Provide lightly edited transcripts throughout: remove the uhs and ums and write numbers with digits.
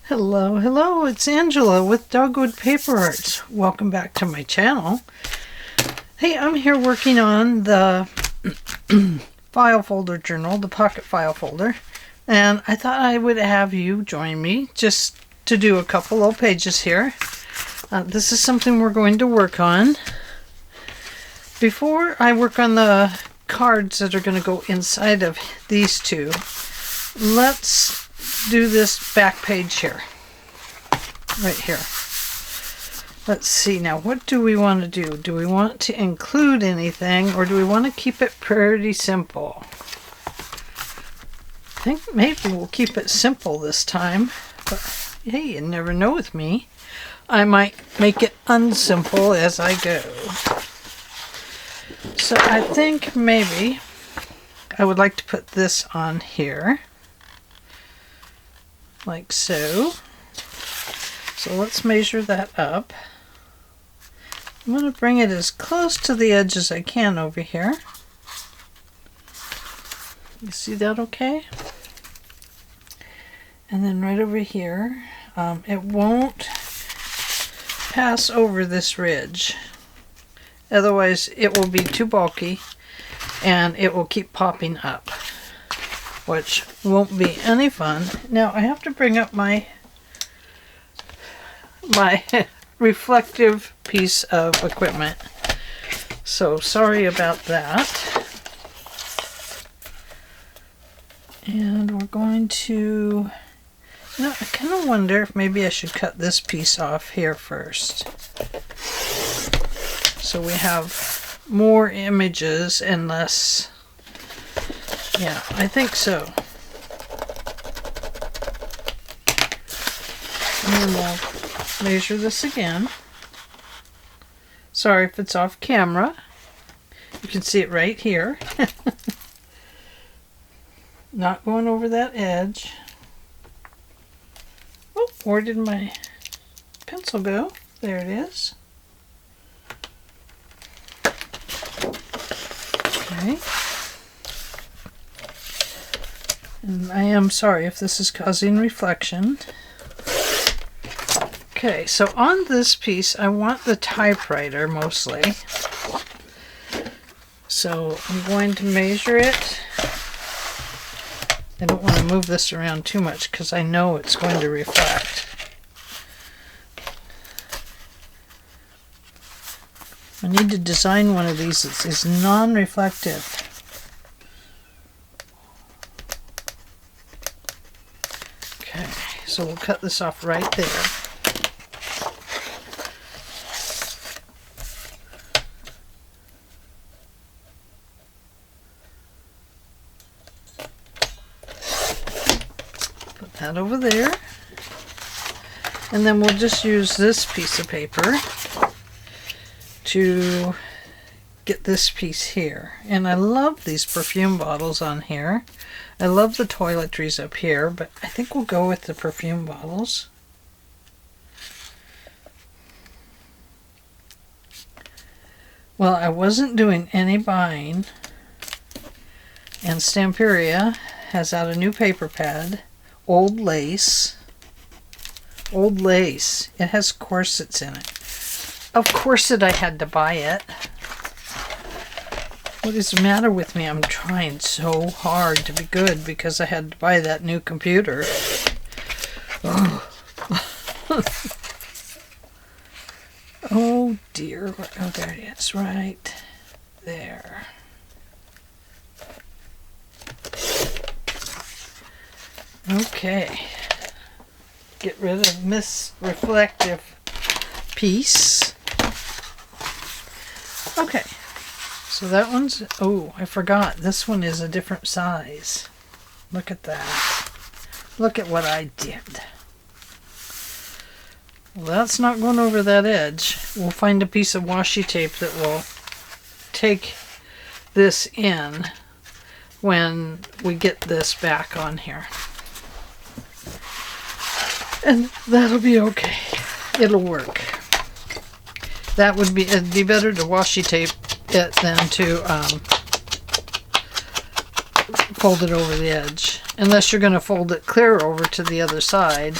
Hello, it's Angela with Dogwood Paper Arts. Welcome back to my channel. Hey, I'm here working on the file folder journal, the pocket file folder, and I thought I would have you join me just to do a couple of pages here. This is something we're going to work on. Before I work on the cards that are going to go inside of these two, let's do this back page here, right here. Let's see now, what do we want to do? Do we want to include anything, or do we want to keep it pretty simple? I think maybe we'll keep it simple this time, but hey, you never know with me. I might make it unsimple as I go. So I think maybe I would like to put this on here. Like so. So let's measure that up. I'm going to bring it as close to the edge as I can over here. You see that okay? And then right over here, it won't pass over this ridge. Otherwise it will be too bulky and it will keep popping up, which won't be any fun. Now I have to bring up my reflective piece of equipment. So sorry about that. And we're going to, I kind of wonder if maybe I should cut this piece off here first. So we have more images and less. Yeah, I think so. And then we'll measure this again. Sorry if it's off camera. You can see it right here. Not going over that edge. Oh, where did my pencil go? There it is. Okay. And I am sorry if this is causing reflection. Okay, so on this piece, I want the typewriter mostly. So I'm going to measure it. I don't want to move this around too much because I know it's going to reflect. I need to design one of these that is non-reflective. Okay, so we'll cut this off right there. Put that over there. And then we'll just use this piece of paper to get this piece here. And I love these perfume bottles on here. I love the toiletries up here, but I think we'll go with the perfume bottles. Well, I wasn't doing any buying, and Stamperia has out a new paper pad, Old Lace. Old Lace. It has corsets in it. Of course I had to buy it. What is the matter with me? I'm trying so hard to be good because I had to buy that new computer. Oh, oh dear. Oh, there it is. Right there. Okay. Get rid of this reflective piece. Okay, so that one's, oh, I forgot, this one is a different size. Look at that. Look at what I did. Well, that's not going over that edge. We'll find a piece of washi tape that will take this in when we get this back on here. And that'll be okay. It'll work. That would be, it'd be better to washi tape it than to fold it over the edge. Unless you're going to fold it clear over to the other side.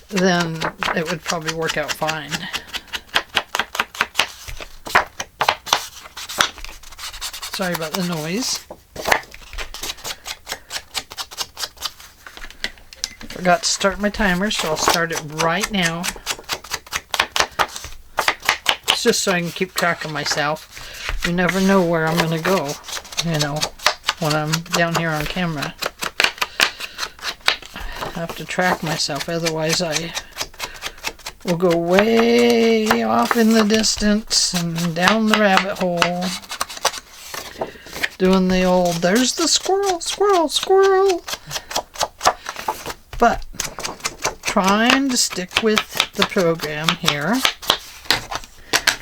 then it would probably work out fine. Sorry about the noise. Forgot to start my timer, so I'll start it right now. It's just so I can keep track of myself. You never know where I'm going to go, you know, when I'm down here on camera. I have to track myself, otherwise I will go way off in the distance and down the rabbit hole. Doing the old, there's the squirrel, squirrel, squirrel. But trying to stick with the program here.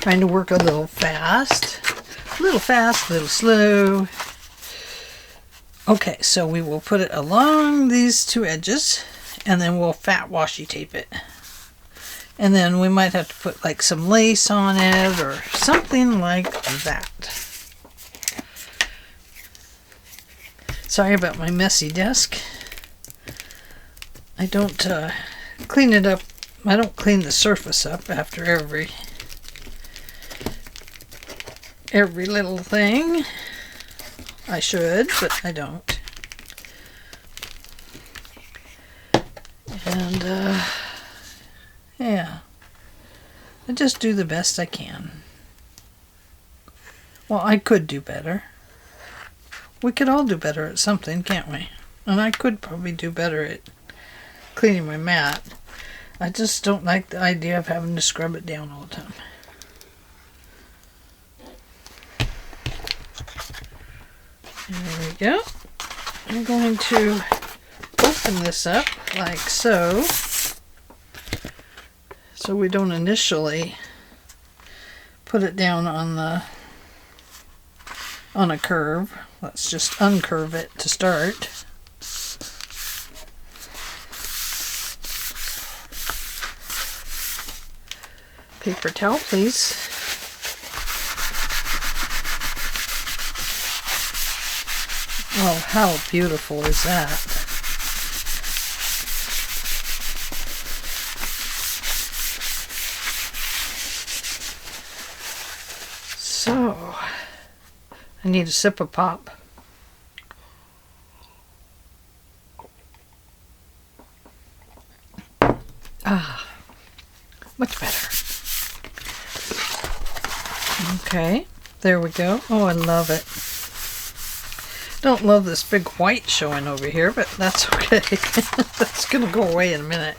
Trying to work a little fast, a little slow. Okay, so we will put it along these two edges, and then we'll fat washi tape it. And then we might have to put like some lace on it or something like that. Sorry about my messy desk. I don't clean it up. I don't clean the surface up after every little thing. I should, but I don't. And yeah, I just do the best I can. Well, I could do better. We could all do better at something, can't we? And I could probably do better at cleaning my mat. I just don't like the idea of having to scrub it down all the time. There we go. I'm going to open this up like so. So we don't initially put it down on a curve. Let's just uncurve it to start. Paper towel, please. Oh, how beautiful is that? So, I need a sip of pop. Ah, much better. Okay, there we go. Oh, I love it. Don't love this big white showing over here, but that's okay. That's gonna go away in a minute.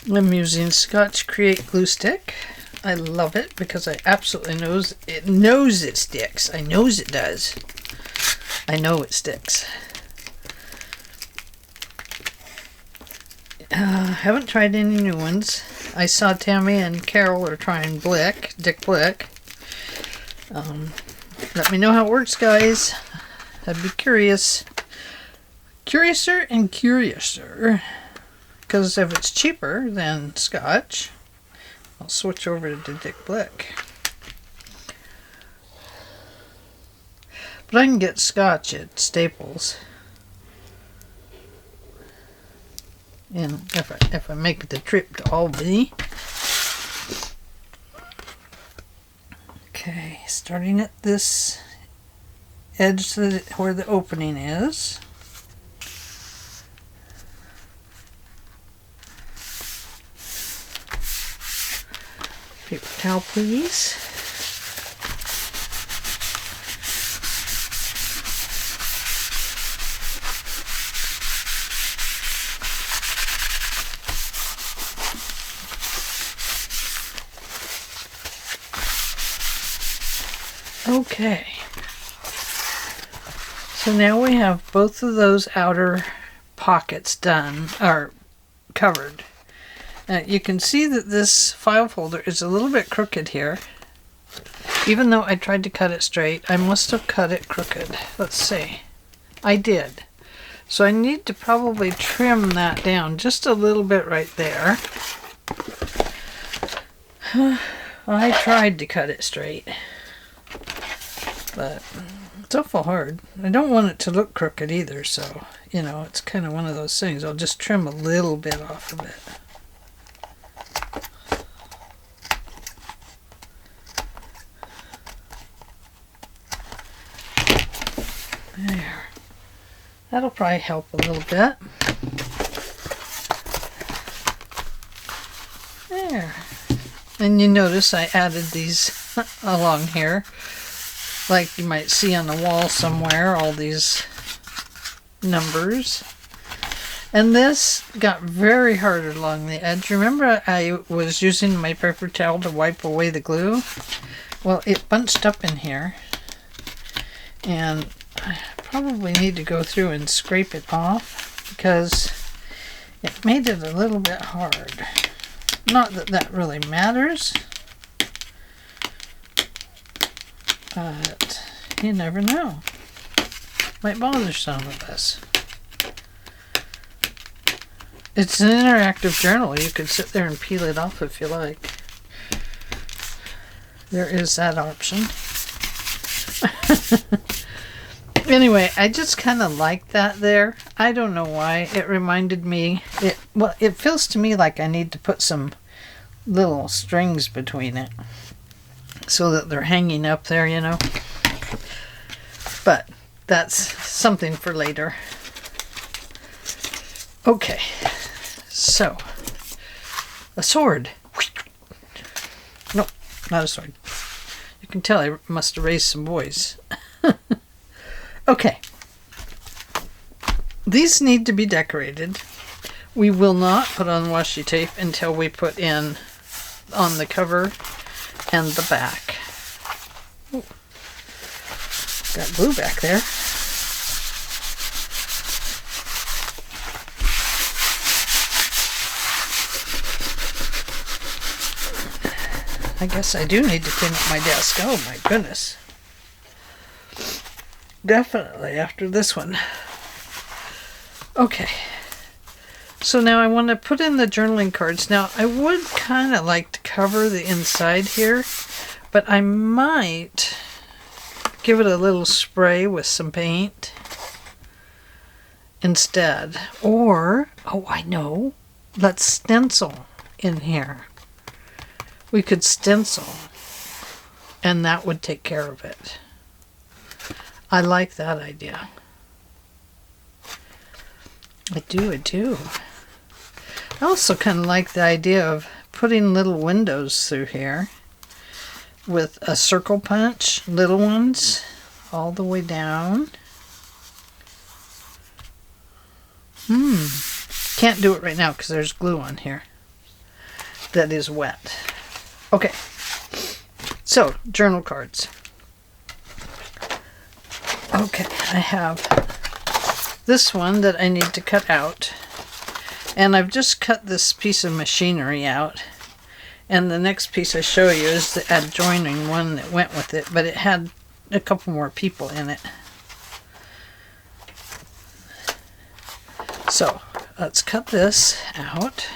I'm using Scotch Create glue stick. I love it because I absolutely knows it sticks. I knows it does. I know it sticks. Haven't tried any new ones. I saw Tammy and Carol are trying Dick Blick. Let me know how it works, guys. I'd be curious. Curiouser and curiouser. Because if it's cheaper than Scotch, I'll switch over to Dick Blick. But I can get Scotch at Staples. And if I make the trip to Albany. Okay, starting at this edge where the opening is. Paper towel, please. Okay, so now we have both of those outer pockets done, or covered. Now you can see that this file folder is a little bit crooked here. Even though I tried to cut it straight, I must have cut it crooked. Let's see. I did. So I need to probably trim that down just a little bit right there. I tried to cut it straight. But it's awful hard. I don't want it to look crooked either, so, you know, it's kind of one of those things. I'll just trim a little bit off of it. There. That'll probably help a little bit. There. And you notice I added these along here, like you might see on the wall somewhere, all these numbers. And this got very hard along the edge. Remember I was using my paper towel to wipe away the glue? Well, it bunched up in here, and I probably need to go through and scrape it off because it made it a little bit hard. Not that that really matters, but you never know. Might bother some of us. It's an interactive journal. You could sit there and peel it off if you like. There is that option. Anyway, I just kind of like that there. I don't know why. It reminded me, it feels to me like I need to put some little strings between it so that they're hanging up there, you know. But that's something for later. Okay, so a sword. No, not a sword. You can tell I must have raised some boys. Okay, these need to be decorated. We will not put on washi tape until we put in on the cover and the back. Ooh. Got glue back there. I guess I do need to clean up my desk. Oh my goodness. Definitely after this one. Okay. So now I want to put in the journaling cards. Now I would kind of like to cover the inside here, but I might give it a little spray with some paint instead. Or, oh I know, let's stencil in here. We could stencil and that would take care of it. I like that idea. I do. I also kind of like the idea of putting little windows through here with a circle punch, little ones, all the way down. Can't do it right now because there's glue on here that is wet. Okay, so journal cards. Okay, I have this one that I need to cut out, and I've just cut this piece of machinery out, and the next piece I show you is the adjoining one that went with it, but it had a couple more people in it. So let's cut this out.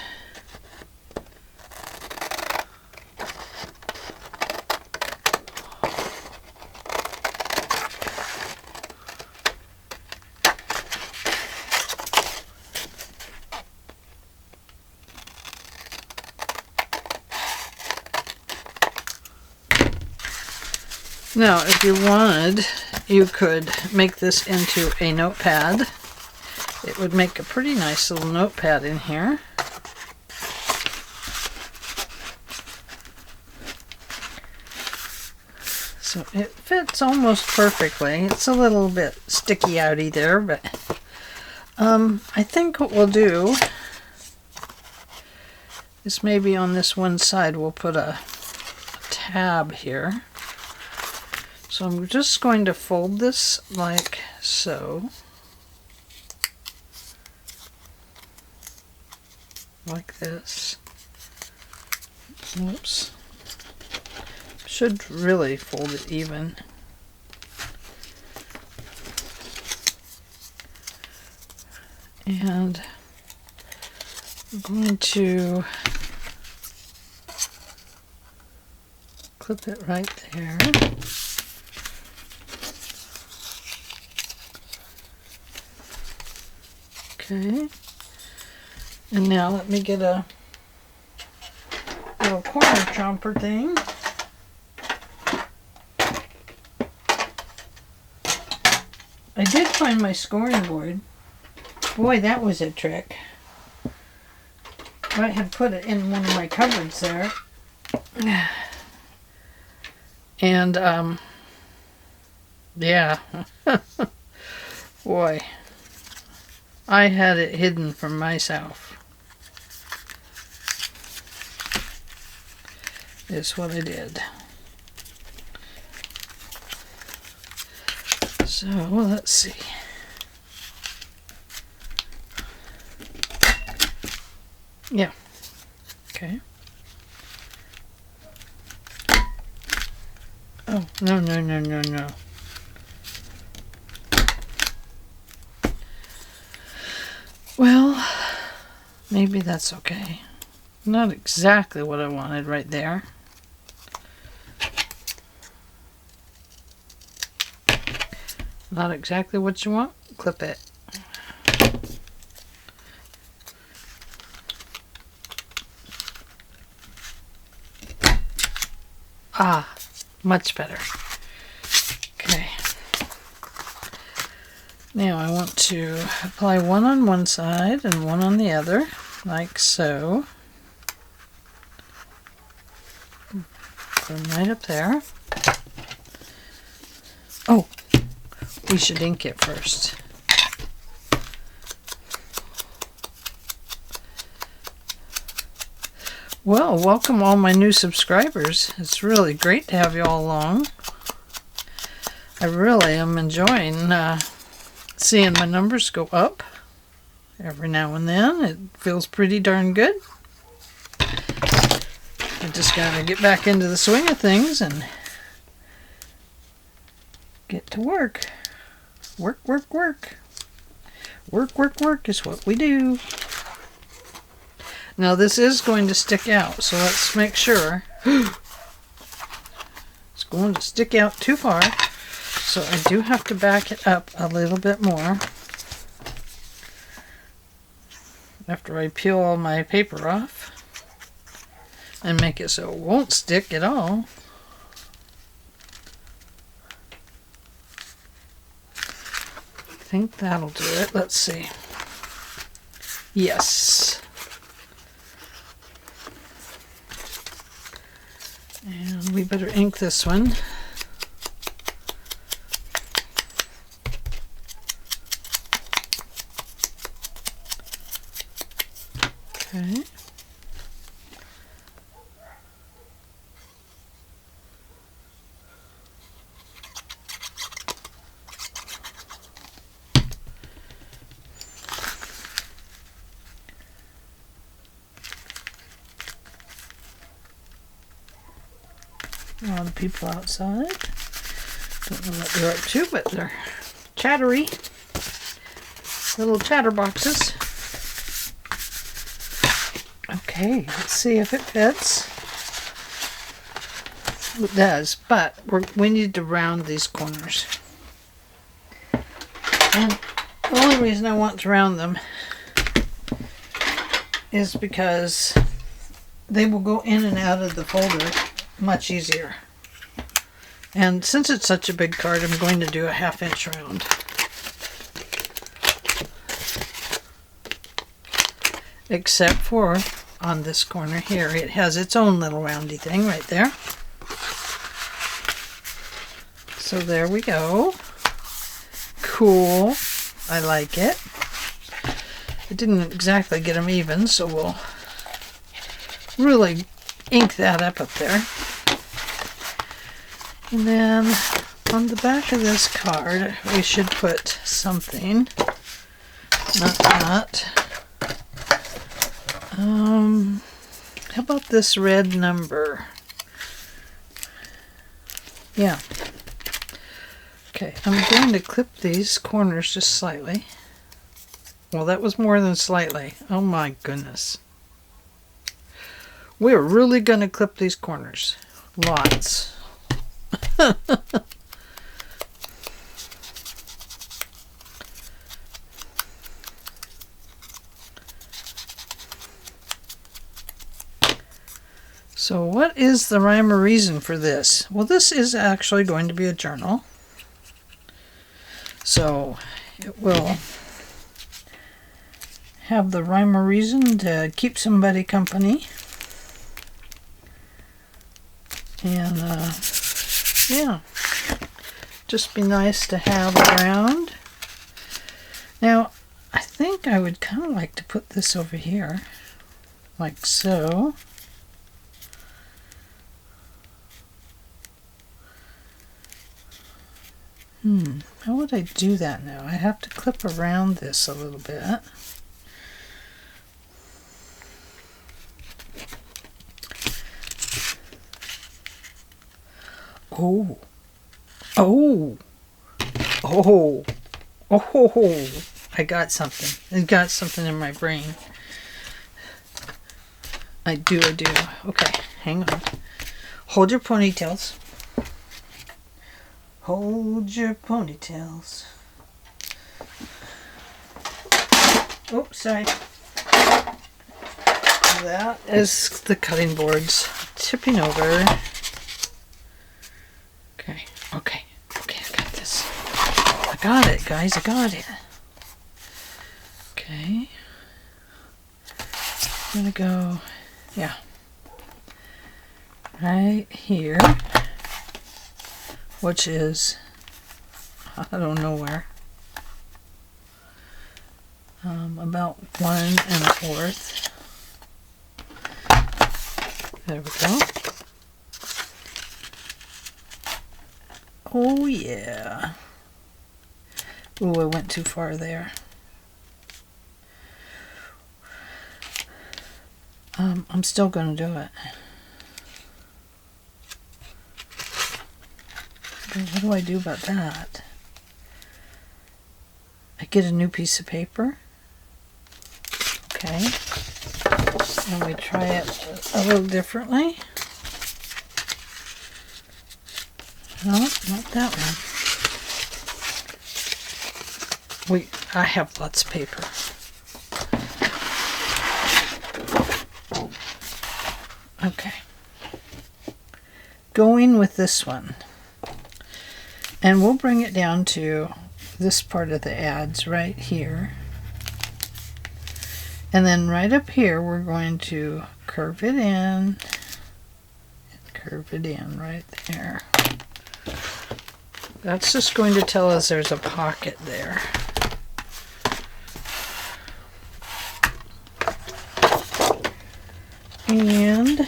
Now, if you wanted, you could make this into a notepad. It would make a pretty nice little notepad in here. So it fits almost perfectly. It's a little bit sticky outy there, but I think what we'll do is maybe on this one side we'll put a tab here. So I'm just going to fold this like so. Like this. Oops. Should really fold it even. And I'm going to clip it right there. Okay. And now let me get a little corner chomper thing. I did find my scoring board. Boy, that was a trick. I had put it in one of my cupboards there. And, yeah. Boy. I had it hidden from myself. Is what I did. So, let's see. Yeah. Okay. Oh, no. Well, maybe that's okay. Not exactly what I wanted right there. Not exactly what you want? Clip it. Ah, much better. Okay. Now I want to apply one on one side and one on the other, like so. Put them right up there. Oh, we should ink it first. Well, welcome all my new subscribers. It's really great to have you all along. I really am enjoying seeing my numbers go up every now and then. It feels pretty darn good. I just gotta get back into the swing of things and get to work. Work is what we do. Now this is going to stick out, so let's make sure. It's going to stick out too far, so I do have to back it up a little bit more after I peel all my paper off and make it so it won't stick at all. I think that'll do it. Let's see. Yes. And we better ink this one. Okay. A lot of people outside. Don't know what they're up to, but they're chattery. Little chatterboxes. Okay, let's see if it fits. It does, but we need to round these corners. And the only reason I want to round them is because they will go in and out of the folder much easier. And since it's such a big card, I'm going to do a 1/2 inch round. Except for on this corner here, it has its own little roundy thing right there. So there we go. Cool. I like it. I didn't exactly get them even, so we'll really ink that up there. And then on the back of this card, we should put something. Not that. How about this red number? Yeah. Okay, I'm going to clip these corners just slightly. Well, that was more than slightly. Oh my goodness. We're really going to clip these corners. Lots. So what is the rhyme or reason for this? Well, this is actually going to be a journal. So it will have the rhyme or reason to keep somebody company. And yeah, just be nice to have around. Now, I think I would kind of like to put this over here, like so. How would I do that now? I have to clip around this a little bit. Oh, oh, oh, oh, I got something. I got something in my brain. I do. Okay, hang on. Hold your ponytails. Hold your ponytails. Oh, sorry. That is the cutting boards tipping over. Okay, I got this. I got it, guys, I got it. Okay. I'm gonna go, yeah, right here, which is, I don't know where, about 1 1/4. There we go. Oh yeah. Oh, I went too far there. I'm still gonna do it. But what do I do about that? I get a new piece of paper. Okay. And we try it a little differently. No, not that one. I have lots of paper. Okay. Going with this one. And we'll bring it down to this part of the ads right here. And then right up here, we're going to curve it in. And curve it in right there. That's just going to tell us there's a pocket there. And.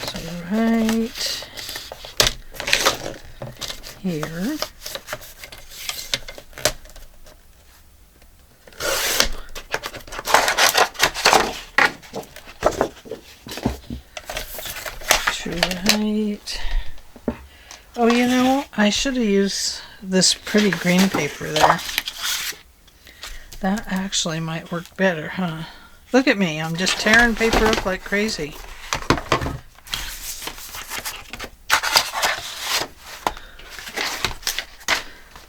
So right here. Right. Oh, you know, I should have used this pretty green paper there. That actually might work better, huh? Look at me, I'm just tearing paper up like crazy.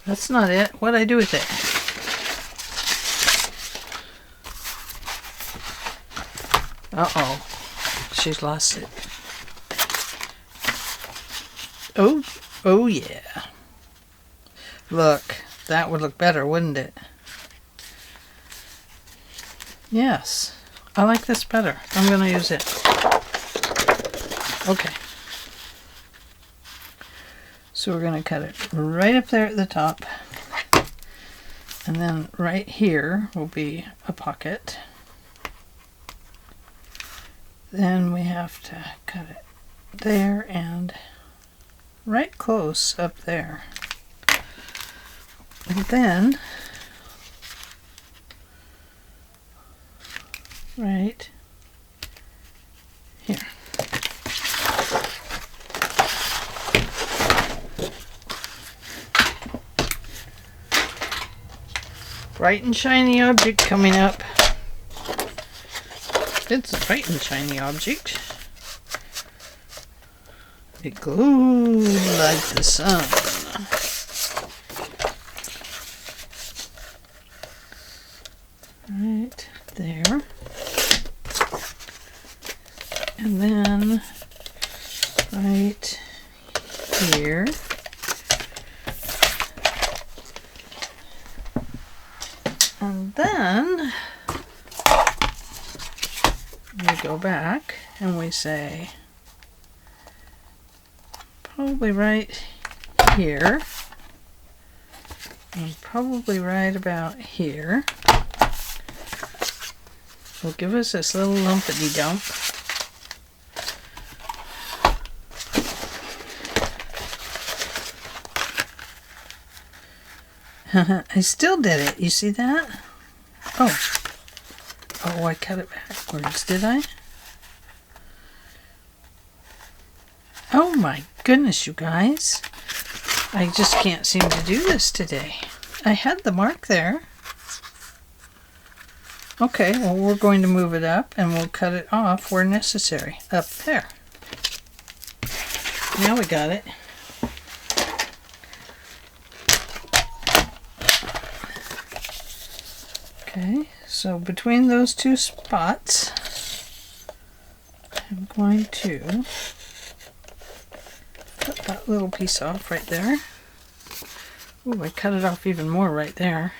That's not it. What'd I do with it? Uh-oh. She's lost it. Oh yeah. Look, that would look better, wouldn't it? Yes, I like this better. I'm going to use it. Okay. So we're going to cut it right up there at the top. And then right here will be a pocket. Then we have to cut it there and right close up there. And then right here. Bright and shiny object coming up. It's a bright and shiny object. It glows like the sun. And then right here. And then we go back and we say probably right here and probably right about here will give us this little lumpity dump. I still did it. You see that? Oh, I cut it backwards, did I? Oh my goodness, you guys. I just can't seem to do this today. I had the mark there. Okay, well, we're going to move it up and we'll cut it off where necessary. Up there. Now we got it. Okay, so between those two spots, I'm going to cut that little piece off right there. Ooh, I cut it off even more right there.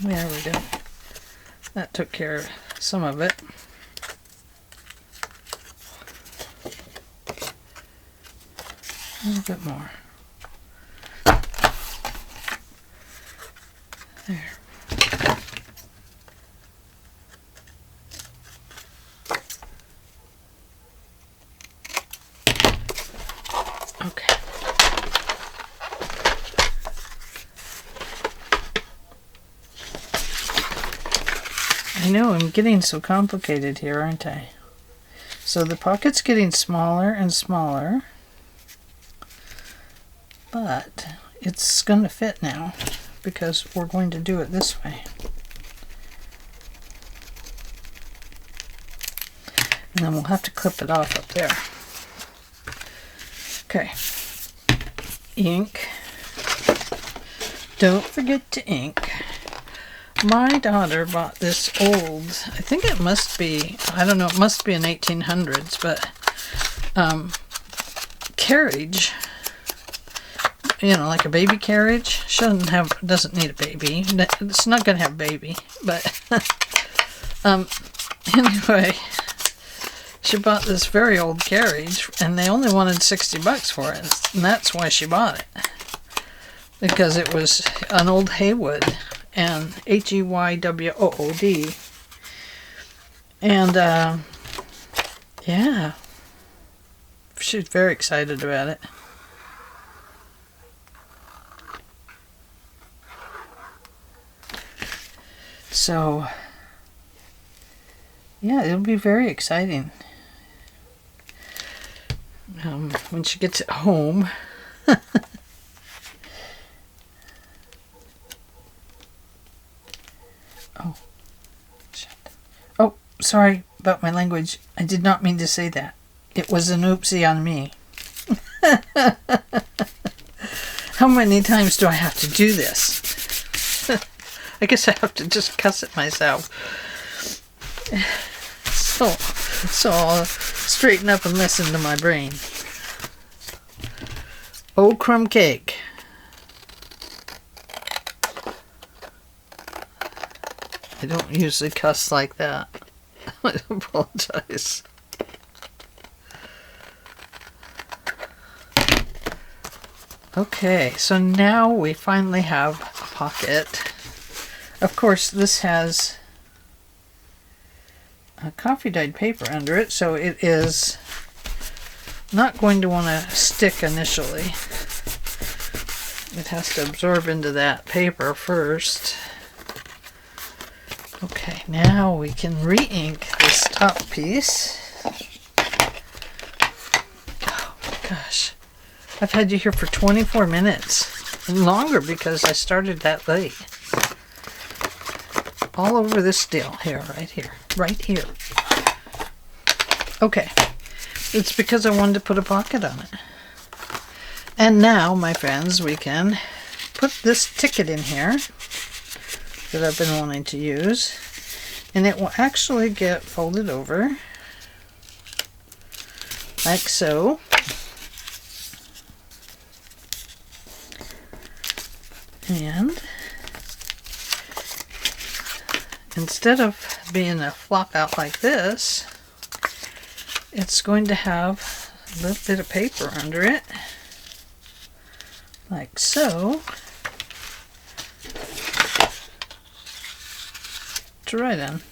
There we go. That took care of some of it. A little bit more. There. Okay. I know, I'm getting so complicated here, aren't I? So the pocket's getting smaller and smaller, but it's going to fit now because we're going to do it this way. And then we'll have to clip it off up there. Okay. Ink. Don't forget to ink. My daughter bought this old, I think it must be, I don't know, it must be in 1800s, but carriage, you know, like a baby carriage. Doesn't need a baby. It's not going to have a baby, but anyway, she bought this very old carriage, and they only wanted $60 for it, and that's why she bought it, because it was an old Haywood. And Heywood, and yeah, she's very excited about it. So yeah, it'll be very exciting when she gets it home. Oh, sorry about my language. I did not mean to say that. It was an oopsie on me. How many times do I have to do this? I guess I have to just cuss at myself. So I'll straighten up and listen to my brain. Oh, crumb cake. I don't usually cuss like that. I apologize. Okay, so now we finally have a pocket. Of course, this has a coffee-dyed paper under it, so it is not going to want to stick initially. It has to absorb into that paper first. Okay, now we can re-ink this top piece. Oh my gosh. I've had you here for 24 minutes. And longer because I started that late. All over this deal. Here, right here. Right here. Okay. It's because I wanted to put a pocket on it. And now, my friends, we can put this ticket in here that I've been wanting to use, and it will actually get folded over like so. And instead of being a flop out like this, it's going to have a little bit of paper under it, like so, to write on.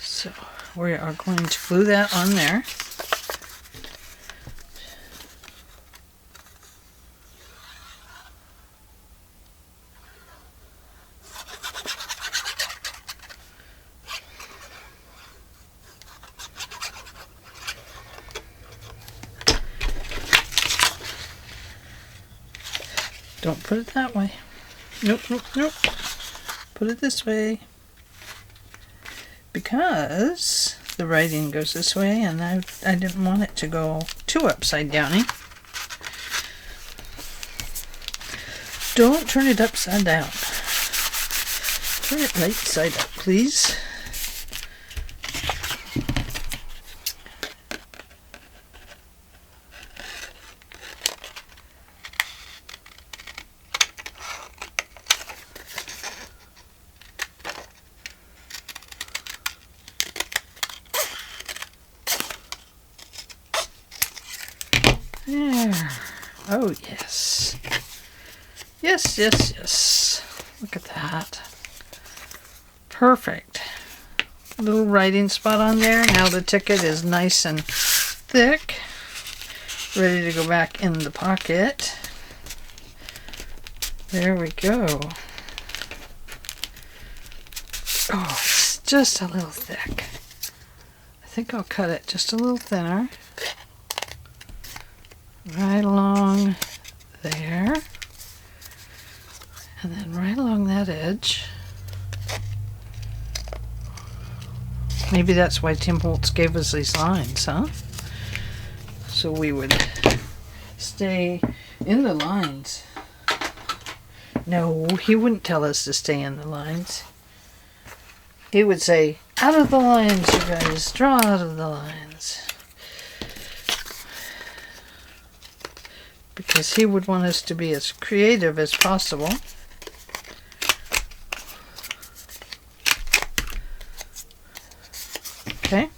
So we are going to glue that on there. Don't put it that way. Nope, nope, nope. Put it this way. Because the writing goes this way, and I didn't want it to go too upside downy. Don't turn it upside down. Turn it right side up, please. There. Oh, yes. Yes, yes, yes. Look at that. Perfect. Little writing spot on there. Now the ticket is nice and thick. Ready to go back in the pocket. There we go. Oh, it's just a little thick. I think I'll cut it just a little thinner. Right along there, and then right along that edge. Maybe that's why Tim Holtz gave us these lines, huh? So we would stay in the lines. No, he wouldn't tell us to stay in the lines. He would say, out of the lines, you guys, draw out of the lines. Because he would want us to be as creative as possible. Okay.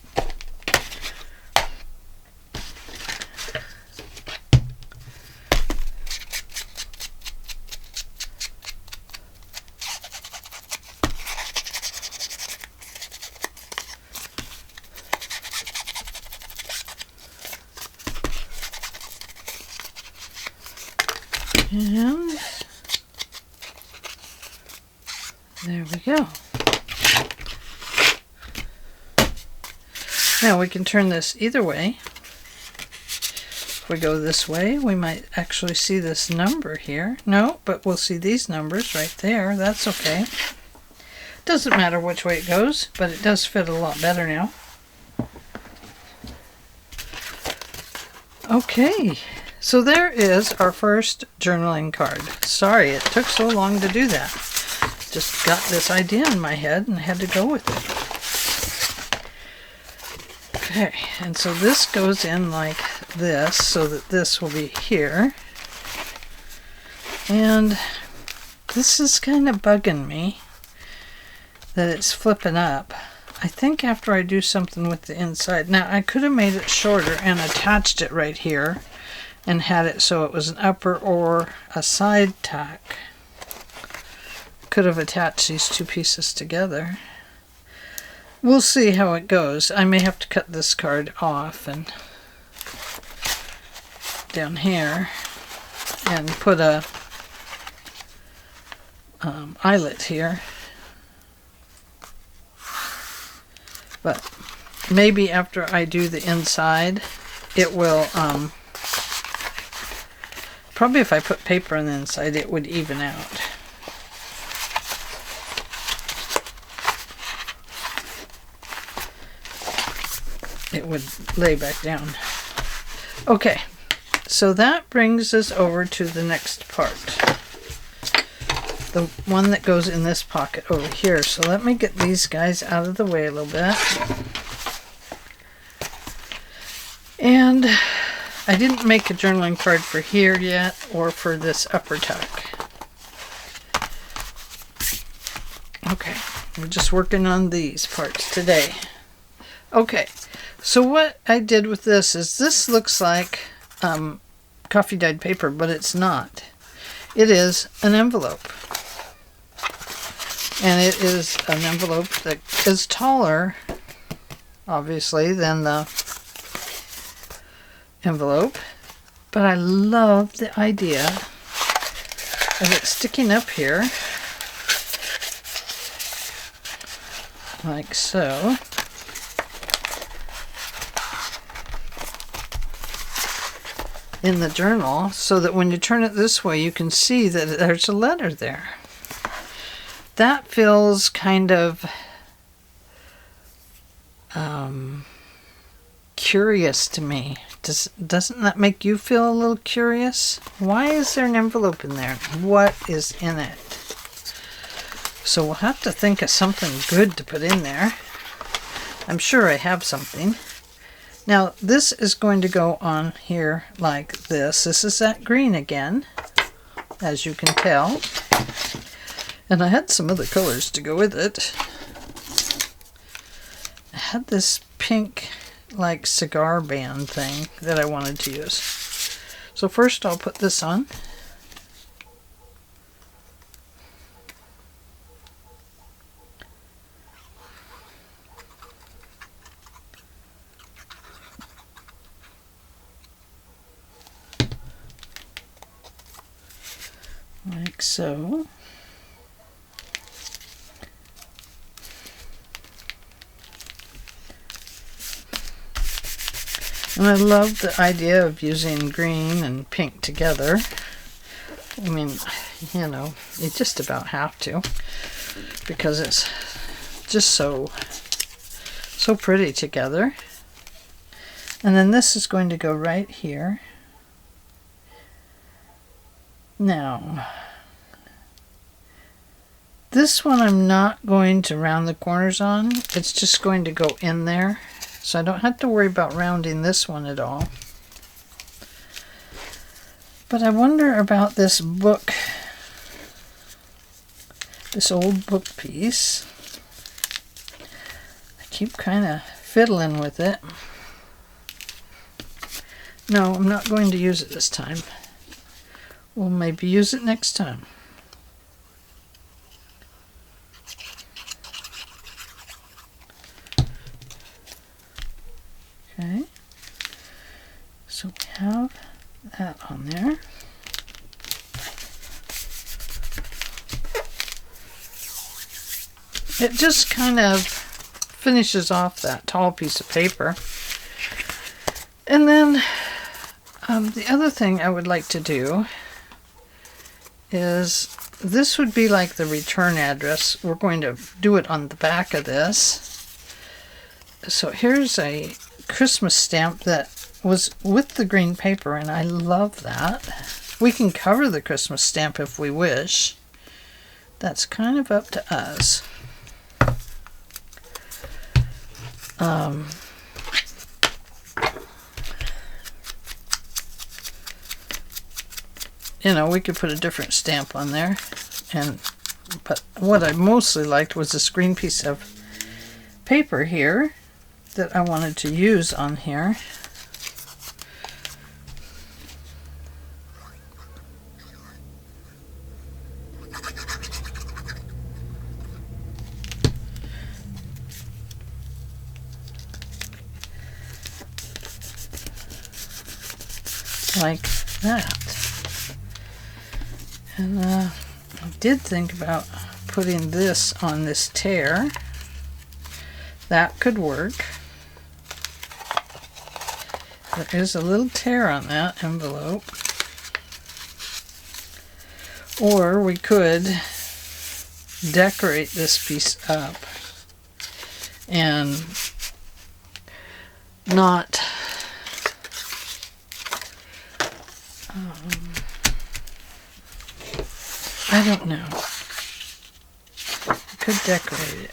And there we go. Now we can turn this either way. If we go this way, we might actually see this number here. No, but we'll see these numbers right there. That's okay. Doesn't matter which way it goes, but it does fit a lot better now. Okay. So there is our first journaling card. Sorry it took so long to do that. Just got this idea in my head and had to go with it. Okay, and so this goes in like this, so that this will be here. And this is kind of bugging me that it's flipping up. I think after I do something with the inside. Now I could have made it shorter and attached it right here, and had it so it was an upper or a side tack. Could have attached these two pieces together. We'll see how it goes. I may have to cut this card off and down here and put a eyelet here. But maybe after I do the inside, it will probably if I put paper on the inside, it would even out. it would lay back down. Okay, so that brings us over to the next part. The one that goes in this pocket over here. So let me get these guys out of the way a little bit. And I didn't make a journaling card for here yet or for this upper tuck. Okay, we're just working on these parts today. Okay, so what I did with this is this looks like coffee dyed paper, but it's not. It is an envelope. And it is an envelope that is taller, obviously, than the envelope. But I love the idea of it sticking up here, like so. In the journal, so that when you turn it this way, you can see that there's a letter there. That feels kind of curious to me. Doesn't that make you feel a little curious? Why is there an envelope in there? What is in it? So we'll have to think of something good to put in there. I'm sure I have something. Now this is going to go on here like this. This is that green again, as you can tell. And I had some other colors to go with it. I had this pink like cigar band thing that I wanted to use. So first I'll put this on. Like so. And I love the idea of using green and pink together. I mean, you know, you just about have to, because it's just so pretty together. And then this is going to go right here. Now, this one I'm not going to round the corners on. It's just going to go in there. So I don't have to worry about rounding this one at all. But I wonder about this book, this old book piece. I keep kind of fiddling with it. No, I'm not going to use it this time. We'll maybe use it next time. Okay, so we have that on there. It just kind of finishes off that tall piece of paper. And then the other thing I would like to do is, this would be like the return address. We're going to do it on the back of this. So here's a Christmas stamp that was with the green paper, and I love that. We can cover the Christmas stamp if we wish. That's kind of up to us. You know, we could put a different stamp on there, but what I mostly liked was this green piece of paper here that I wanted to use on here. Like that. And I did think about putting this on this tear. That could work. There is a little tear on that envelope. Or we could decorate this piece up and not I don't know. I could decorate it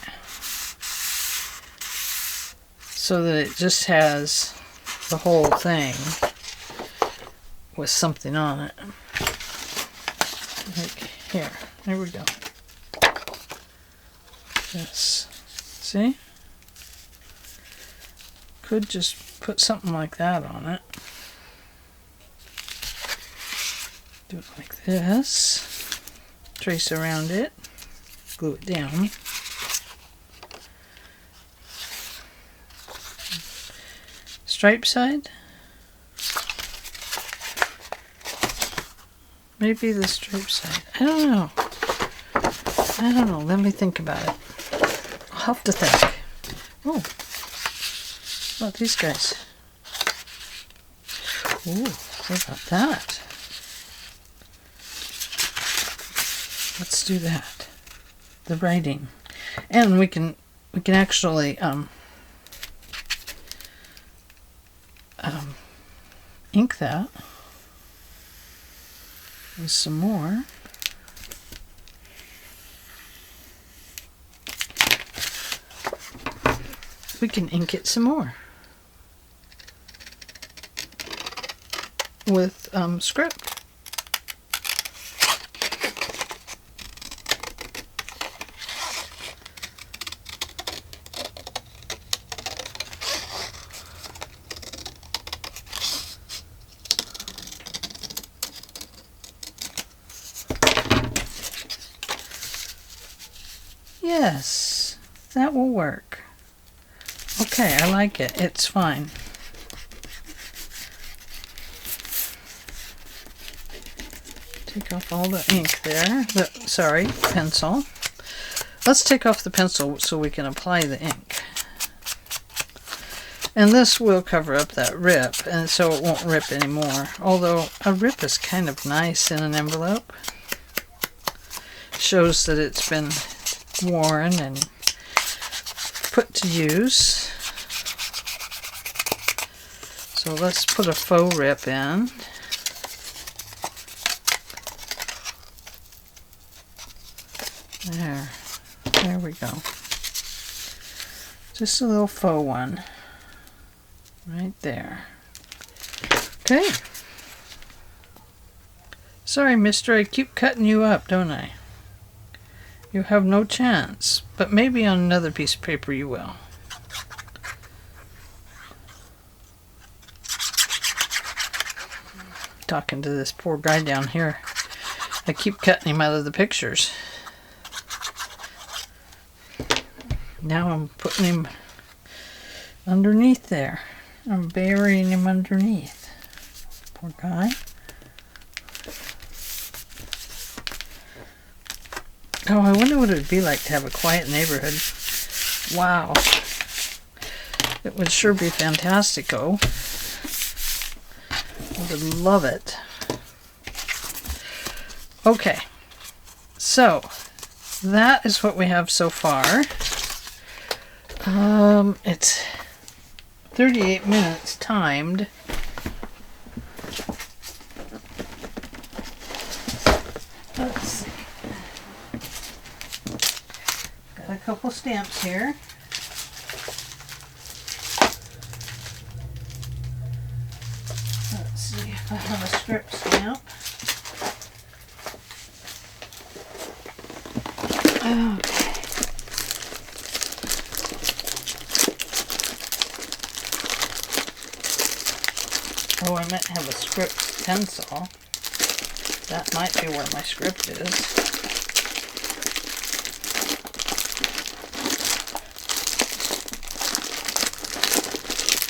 so that it just has the whole thing with something on it. Like here. There we go. This. See? Could just put something like that on it. Do it like this. Trace around it. Glue it down. Stripe side. Maybe the stripe side. I don't know. I don't know. Let me think about it. I'll have to think. Oh. What about these guys? Ooh, what about that? Let's do that. The writing. And we can actually ink that with some more. We can ink it some more with script. Yes, that will work. Okay, I like it. It's fine. Take off all the ink there. Sorry, pencil. Let's take off the pencil so we can apply the ink. And this will cover up that rip, and so it won't rip anymore. Although a rip is kind of nice in an envelope. Shows that it's been worn and put to use. So let's put a faux rip in. There we go. Just a little faux one. Right there. Okay. Sorry, mister, I keep cutting you up, don't I? You have no chance, but maybe on another piece of paper you will. Talking to this poor guy down here. I keep cutting him out of the pictures. Now I'm putting him underneath there. I'm burying him underneath. Poor guy. Oh, I wonder what it would be like to have a quiet neighborhood. Wow. It would sure be fantastico. I would love it. Okay. So, that is what we have so far. It's 38 minutes timed. Let's see. Got a couple stamps here. Let's see if I have a strip stamp. Okay. Oh, I meant to have a script pencil. That might be where my script is.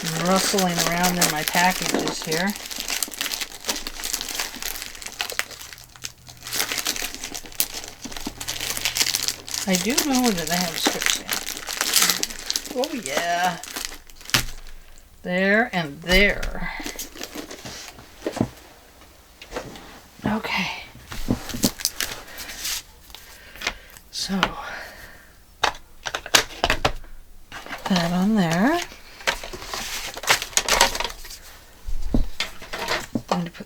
I'm rustling around in my packages here. I do know that I have a script stamp. Oh yeah. There and there. Okay. So, put that on there.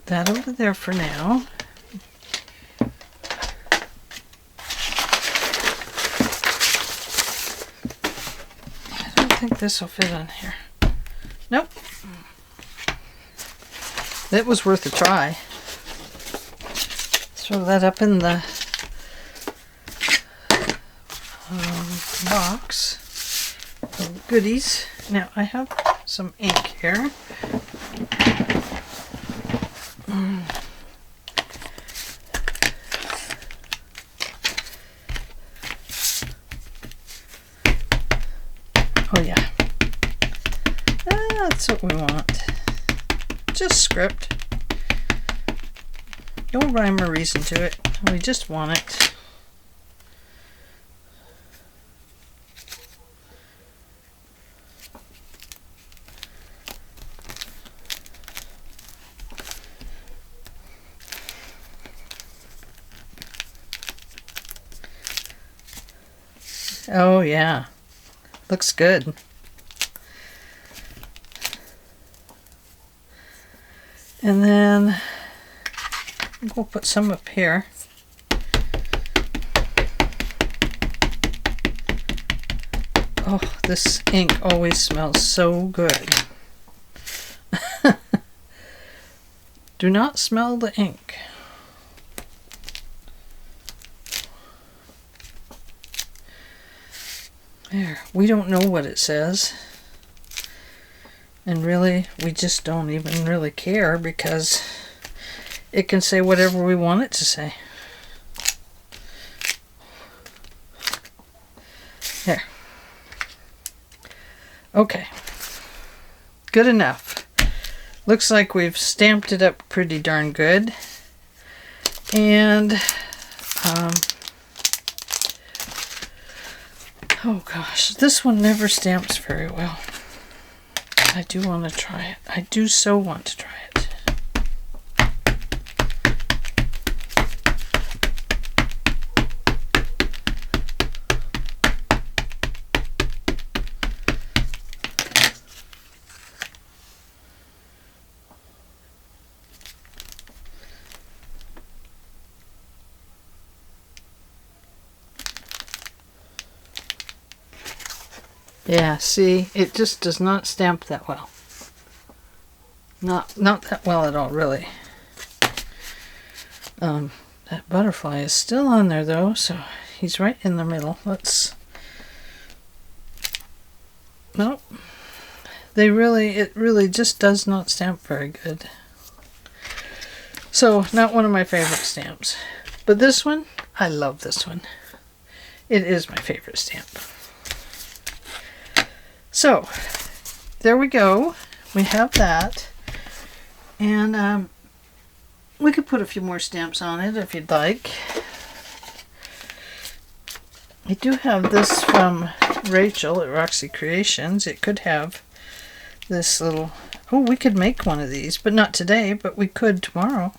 that over there for now. I don't think this will fit on here. Nope. It was worth a try. Throw that up in the box of goodies. Now I have some ink here. Oh yeah. That's what we want. Just script. No rhyme or reason to it. We just want it. Oh yeah. Looks good. And then we'll put some up here. Oh, this ink always smells so good. Do not smell the ink. There, we don't know what it says. And really, we just don't even really care because it can say whatever we want it to say. There. Okay. Good enough. Looks like we've stamped it up pretty darn good. And, oh gosh, this one never stamps very well. I do want to try it. I do so want to try it. Yeah, see, it just does not stamp that well. Not that well at all, really. That butterfly is still on there though, so he's right in the middle. Let's. Nope. It really just does not stamp very good. So, not one of my favorite stamps. But this one, I love this one. It is my favorite stamp. So, there we go. We have that. And we could put a few more stamps on it if you'd like. I do have this from Rachel at Roxy Creations. It could have this little... Oh, we could make one of these, but not today, but we could tomorrow.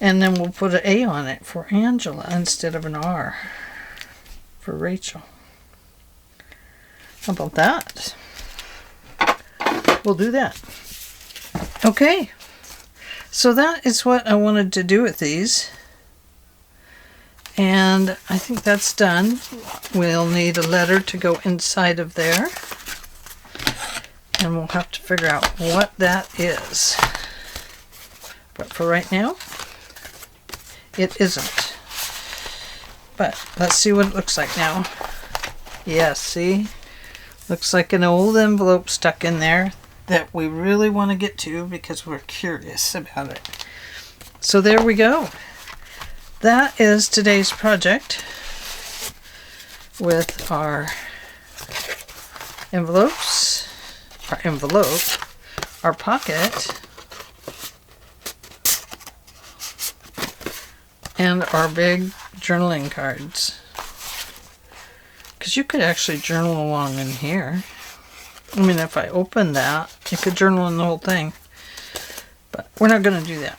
And then we'll put an A on it for Angela instead of an R for Rachel. How about that? We'll do that. Okay. So that is what I wanted to do with these. And I think that's done. We'll need a letter to go inside of there. And we'll have to figure out what that is. But for right now, it isn't. But let's see what it looks like now. Yes, see? Looks like an old envelope stuck in there that we really want to get to because we're curious about it. So there we go. That is today's project with our envelopes, our envelope, our pocket, and our big journaling cards. Because you could actually journal along in here. I mean, if I open that, you could journal in the whole thing. But we're not going to do that.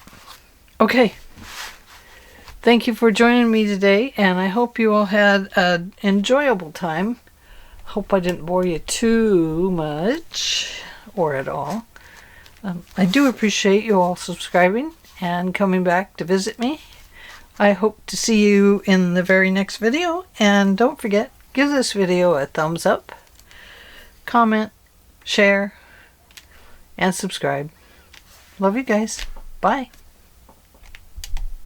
Okay. Thank you for joining me today, and I hope you all had an enjoyable time. Hope I didn't bore you too much, or at all. I do appreciate you all subscribing and coming back to visit me. I hope to see you in the very next video, and don't forget, give this video a thumbs up, comment, share, and subscribe. Love you guys. Bye.